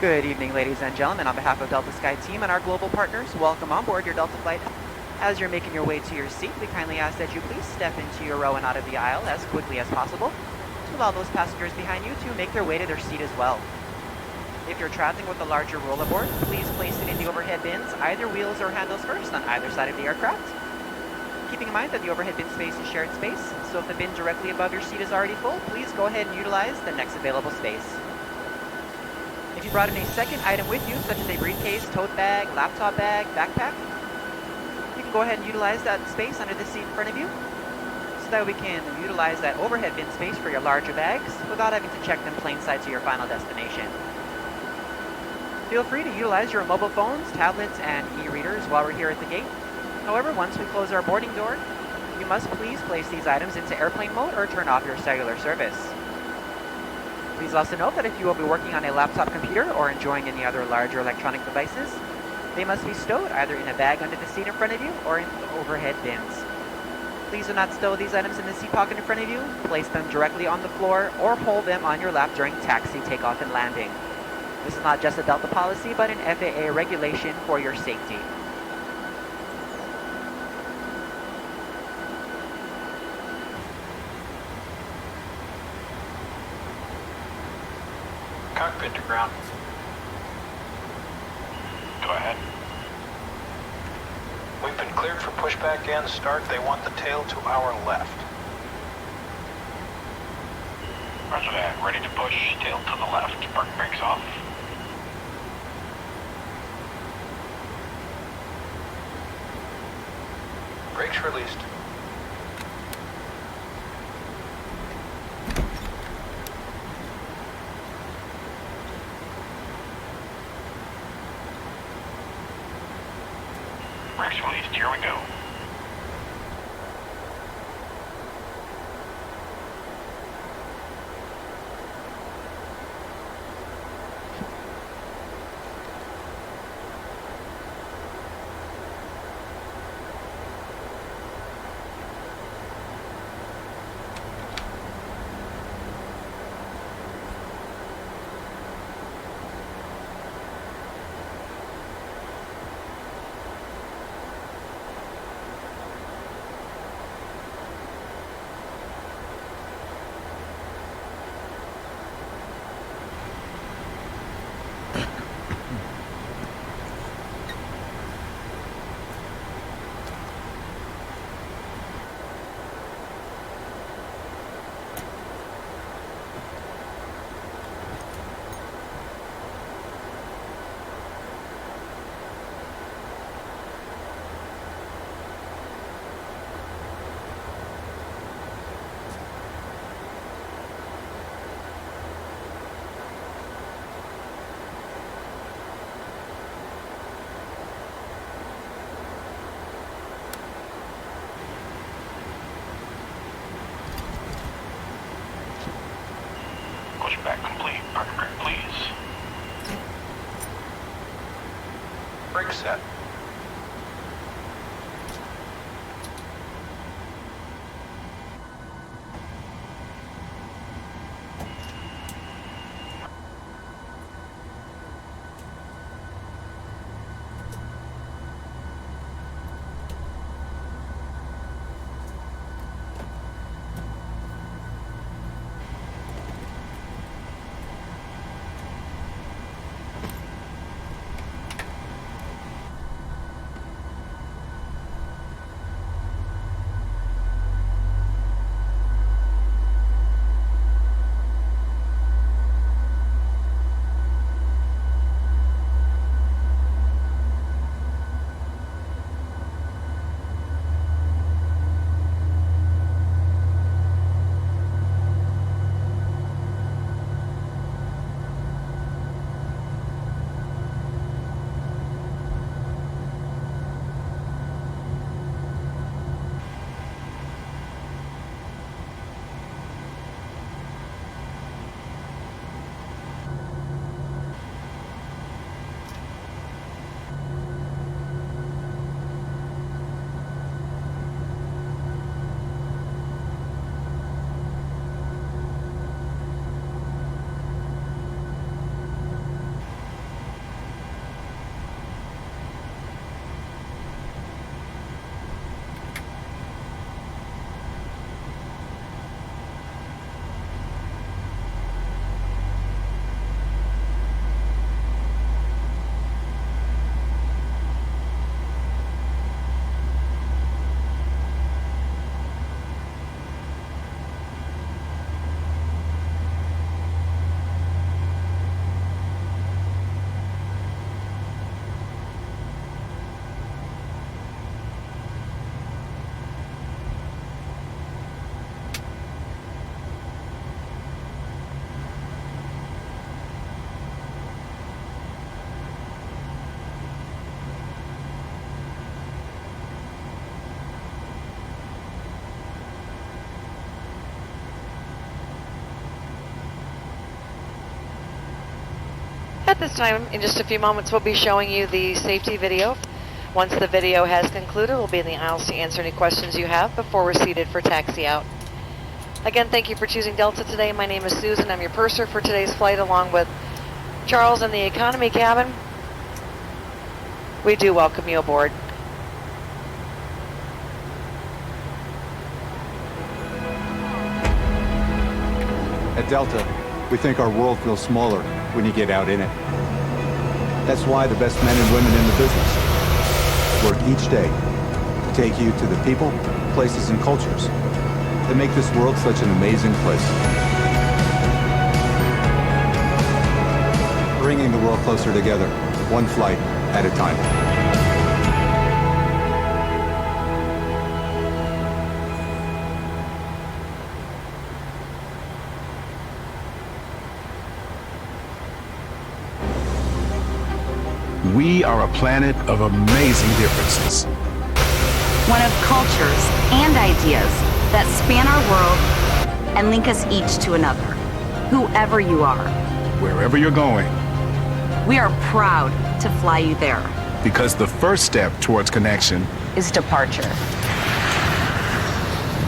Good evening, ladies and gentlemen. On behalf of Delta Sky Team and our global partners, welcome on board your Delta flight. As you're making your way to your seat, we kindly ask that you please step into your row and out of the aisle as quickly as possible to allow those passengers behind you to make their way to their seat as well. If you're traveling with a larger rollerboard, please place it in the overhead bins, either wheels or handles first on either side of the aircraft. Keeping in mind that the overhead bin space is shared space, so if the bin directly above your seat is already full, please go ahead and utilize the next available space. If you brought in a second item with you, such as a briefcase, tote bag, laptop bag, backpack, you can go ahead and utilize that space under the seat in front of you so that we can utilize that overhead bin space for your larger bags without having to check them plain sight to your final destination. Feel free to utilize your mobile phones, tablets, and e-readers while we're here at the gate. However, once we close our boarding door, you must please place these items into airplane mode or turn off your cellular service. Please also note that if you will be working on a laptop computer or enjoying any other larger electronic devices, they must be stowed either in a bag under the seat in front of you or in the overhead bins. Please do not stow these items in the seat pocket in front of you, place them directly on the floor, or hold them on your lap during taxi, takeoff, and landing. This is not just a Delta policy, but an FAA regulation for your safety. Cockpit to ground. Go ahead. We've been cleared for pushback and start. They want the tail to our left. Roger that. Ready to push. Tail to the left. Parking brakes off. Brakes released. Brakes released. Here we go. Pushback complete. Parking brake, please. Brake set. At this time, in just a few moments, we'll be showing you the safety video. Once the video has concluded, we'll be in the aisles to answer any questions you have before we're seated for taxi out. Again, thank you for choosing Delta today. My name is Susan. I'm your purser for today's flight, along with Charles in the economy cabin. We do welcome you aboard. At Delta, we think our world feels smaller when you get out in it. That's why the best men and women in the business work each day to take you to the people, places, and cultures that make this world such an amazing place. Bringing the world closer together, one flight at a time. We are a planet of amazing differences. One of cultures and ideas that span our world and link us each to another. Whoever you are, Wherever you're going, we are proud to fly you there. because the first step towards connection, Is departure.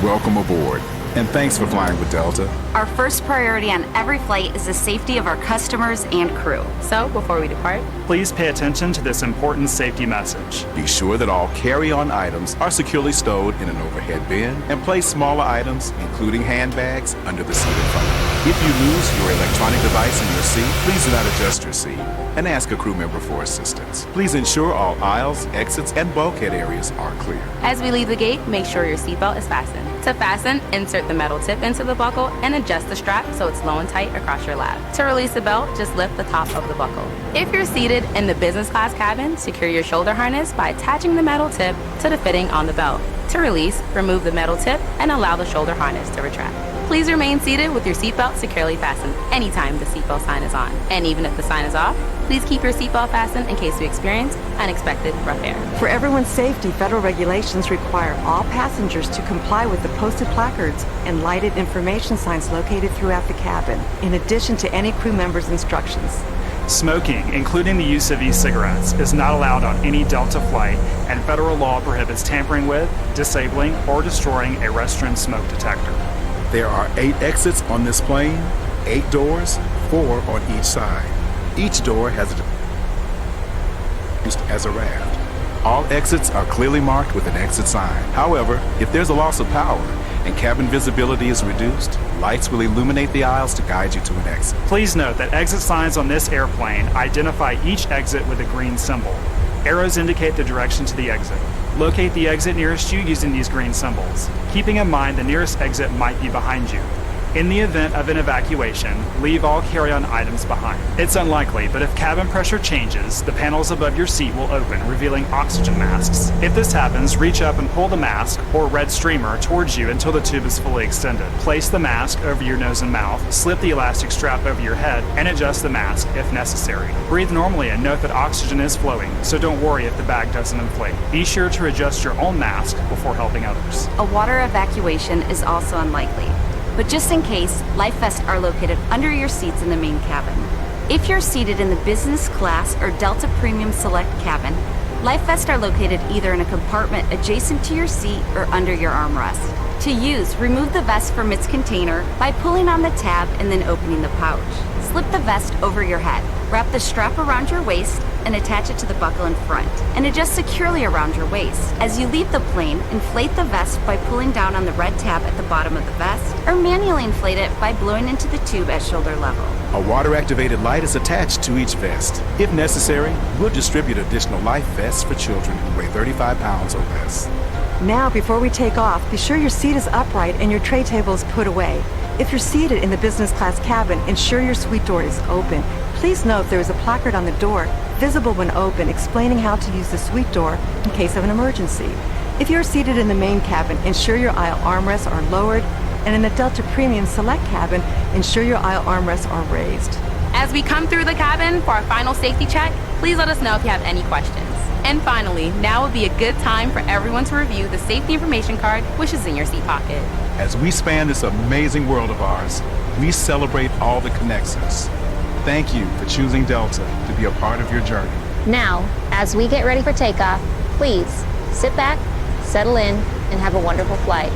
welcome aboard. And thanks for flying with Delta. Our first priority on every flight is the safety of our customers and crew. So, before we depart, Please pay attention to this important safety message. Be sure that all carry-on items are securely stowed in an overhead bin, and place smaller items, including handbags, under the seat in front of you. If you lose your electronic device in your seat, please do not adjust your seat and ask a crew member for assistance. Please ensure all aisles, exits, and bulkhead areas are clear. As we leave the gate, make sure your seatbelt is fastened. To fasten, insert the metal tip into the buckle and adjust the strap so it's low and tight across your lap. To release the belt, just lift the top of the buckle. If you're seated in the business class cabin, secure your shoulder harness by attaching the metal tip to the fitting on the belt. To release, remove the metal tip and allow the shoulder harness to retract. Please remain seated with your seatbelt securely fastened anytime the seatbelt sign is on. And even if the sign is off, please keep your seatbelt fastened in case we experience unexpected rough air. For everyone's safety, federal regulations require all passengers to comply with the posted placards and lighted information signs located throughout the cabin, in addition to any crew member's instructions. Smoking, including the use of e-cigarettes, is not allowed on any Delta flight, and federal law prohibits tampering with, disabling, or destroying a restroom smoke detector. There are 8 exits on this plane, 8 doors, 4 on each side. Each door has used as a raft. All exits are clearly marked with an exit sign. However, if there's a loss of power and cabin visibility is reduced, lights will illuminate the aisles to guide you to an exit. Please note that exit signs on this airplane identify each exit with a green symbol. Arrows indicate the direction to the exit. Locate the exit nearest you using these green symbols, keeping in mind the nearest exit might be behind you. In the event of an evacuation, leave all carry-on items behind. It's unlikely, but if cabin pressure changes, the panels above your seat will open, revealing oxygen masks. If this happens, reach up and pull the mask or red streamer towards you until the tube is fully extended. Place the mask over your nose and mouth, slip the elastic strap over your head, and adjust the mask if necessary. Breathe normally and note that oxygen is flowing, so don't worry if the bag doesn't inflate. Be sure to adjust your own mask before helping others. A water evacuation is also unlikely. But just in case, life vests are located under your seats in the main cabin. If you're seated in the business class or Delta Premium Select cabin, life vests are located either in a compartment adjacent to your seat or under your armrest. To use, remove the vest from its container by pulling on the tab and then opening the pouch. Slip the vest over your head. Wrap the strap around your waist and attach it to the buckle in front, and adjust securely around your waist. As you leave the plane, inflate the vest by pulling down on the red tab at the bottom of the vest, or manually inflate it by blowing into the tube at shoulder level. A water-activated light is attached to each vest. If necessary, we'll distribute additional life vests for children who weigh 35 pounds or less. Now, before we take off, be sure your seat is upright and your tray table is put away. If you're seated in the business class cabin, ensure your suite door is open. Please note there is a placard on the door, visible when open, explaining how to use the suite door in case of an emergency. If you're seated in the main cabin, ensure your aisle armrests are lowered, and in the Delta Premium Select cabin, ensure your aisle armrests are raised. As we come through the cabin for our final safety check, please let us know if you have any questions. And finally, now would be a good time for everyone to review the safety information card, which is in your seat pocket. As we span this amazing world of ours, we celebrate all that connects us. Thank you for choosing Delta to be a part of your journey. Now, as we get ready for takeoff, please sit back, settle in, and have a wonderful flight.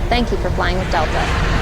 Thank you for flying with Delta.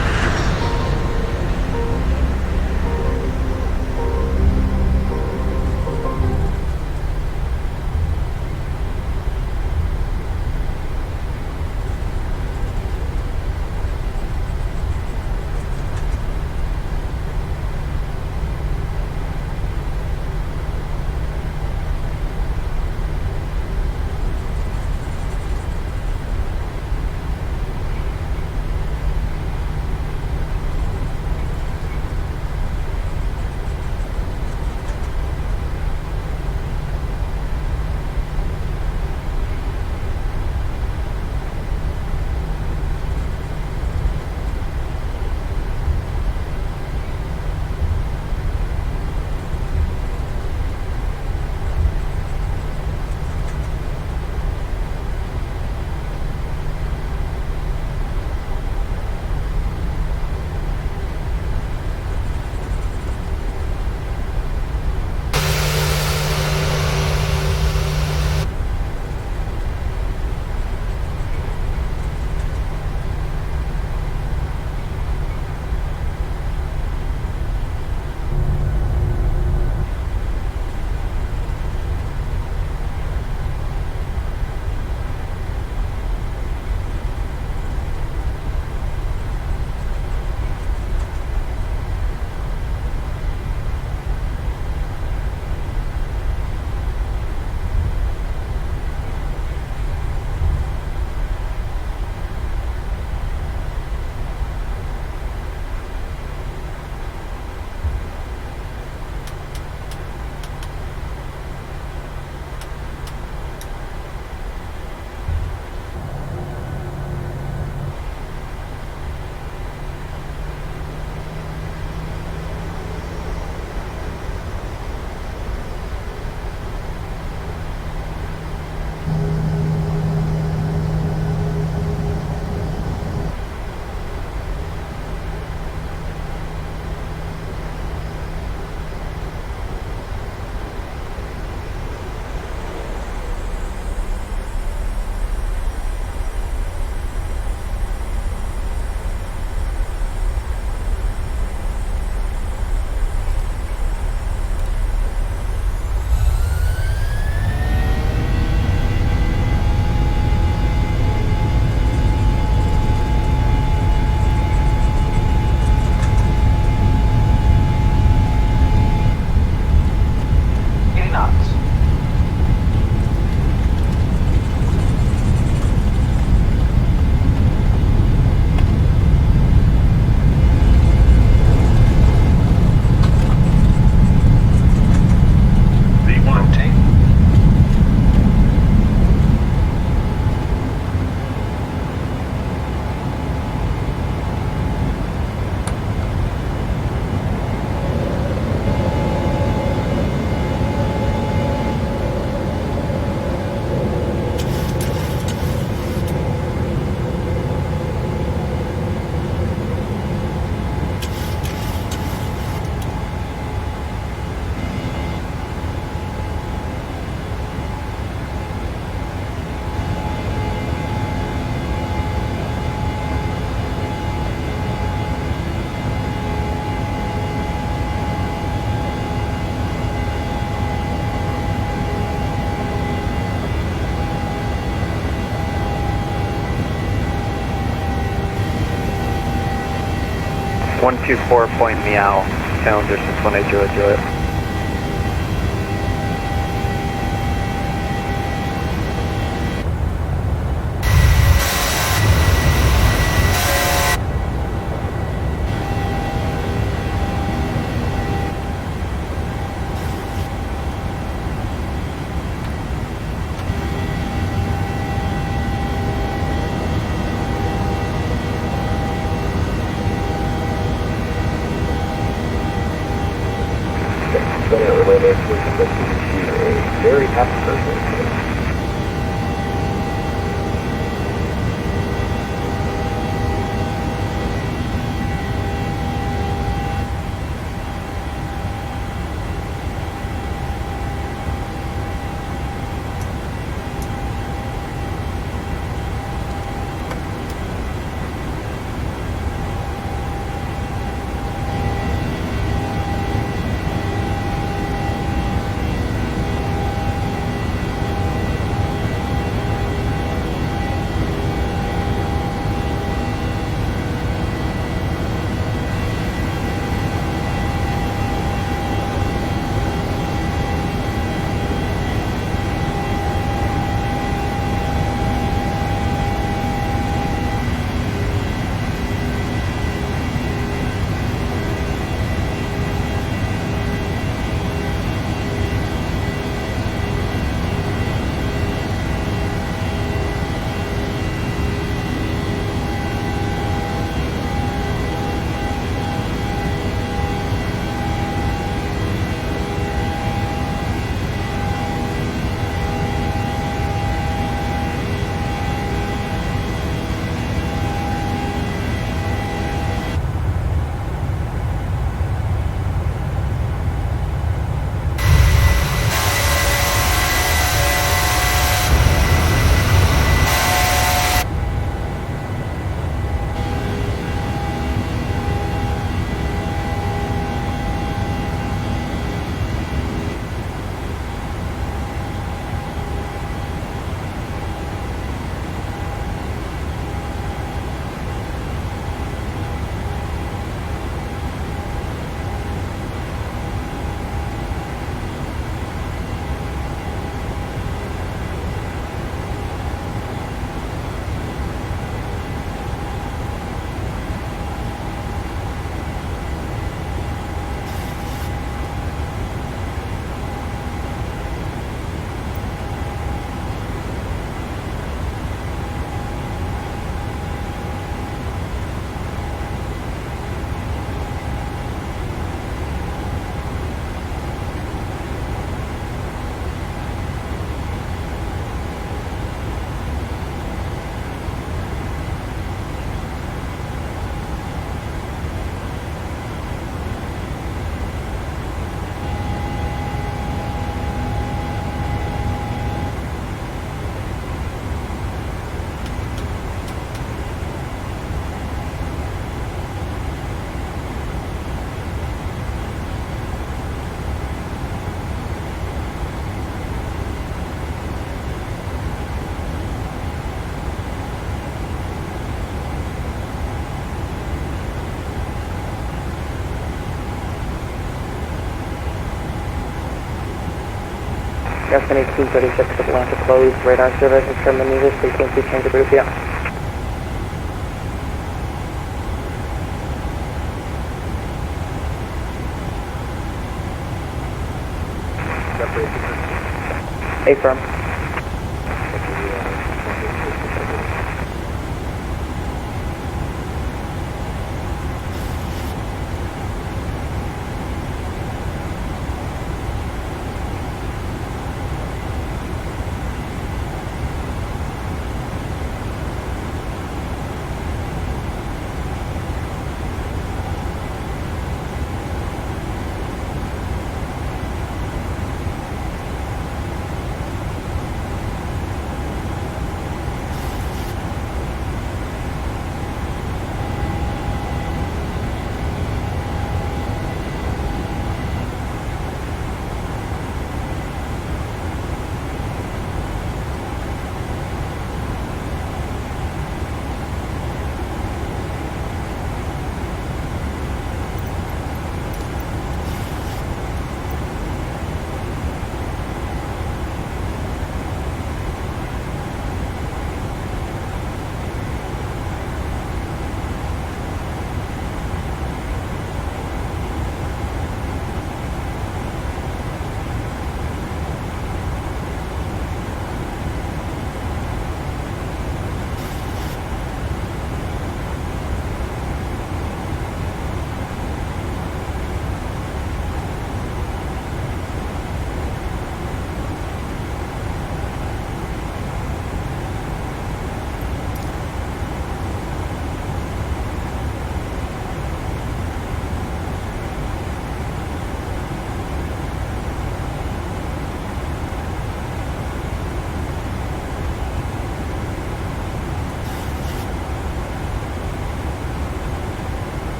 Meow, sound distance 180 Juliet. Very happy person. Destiny 236 Atlanta closed. Radar service is terminated. Frequency change of group, yeah. Affirm.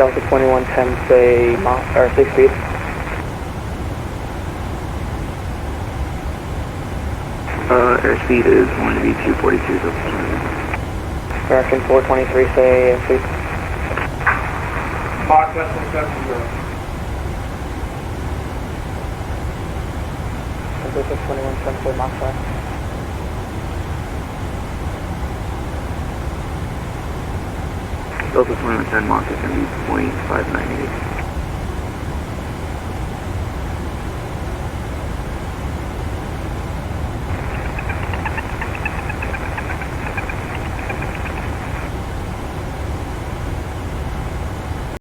Delta 2110, say speed. Airspeed is going to be 242. American 423, say airspeed. Mach 10.70. Delta 2110, say Mach 5. Delta 2110 Mach is going to be 0.598.